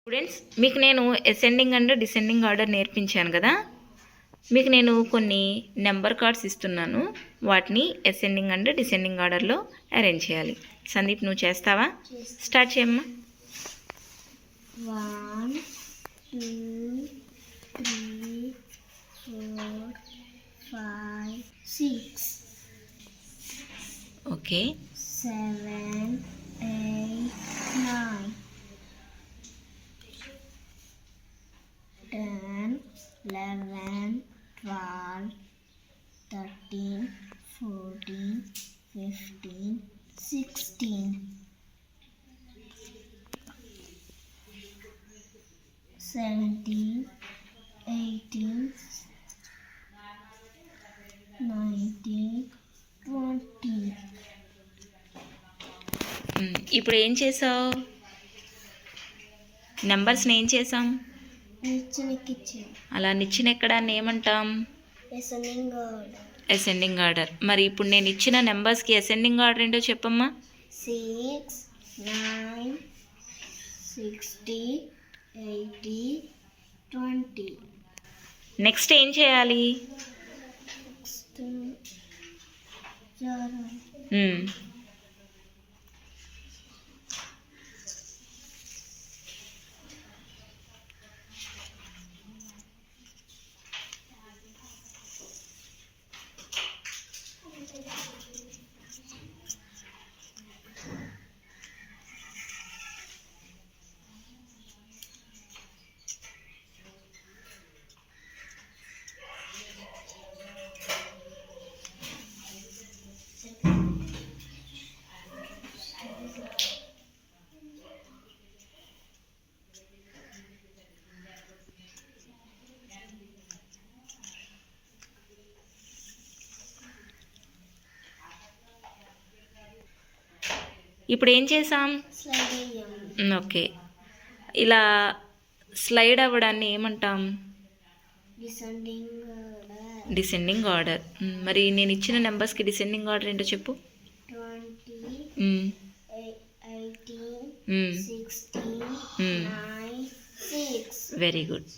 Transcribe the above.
Students, మీకు నేను ascending and descending order నేర్పించాను కదా. మీకు నేను కొన్ని నెంబర్ కార్డ్స్ ఇస్తున్నాను. వాటిని అసెండింగ్ అండ్ డిసెండింగ్ ఆర్డర్లో అరేంజ్ చేయాలి. సందీప్, నువ్వు చేస్తావా? స్టార్ట్ చేయమ్మా. 1 2 3 4 5 6 ఓకే. 7 8 9 10 11 12 13 14 15 16 17 18 19 20. ఇప్పుడు ఏం చేసావు? నెంబర్స్ని ఏం చేసాం? అలా నిచ్చిన ఎక్కడాన్ని ఏమంటాం? Ascending order. మరి ఇప్పుడు నేను ఇచ్చిన నెంబర్స్కి అసెండింగ్ ఆర్డర్ ఏంటో చెప్పమ్మా. 6 9 60 80 20. నెక్స్ట్ ఏం చేయాలి? ఇప్పుడు ఏం చేసాం? ఓకే. ఇలా స్లైడ్ అవ్వడాన్ని ఏమంటాం? Descending order. మరి నేను ఇచ్చిన నెంబర్స్కి డిసెండింగ్ ఆర్డర్ ఏంటో చెప్పు. 20 18 16 9 6. Very good.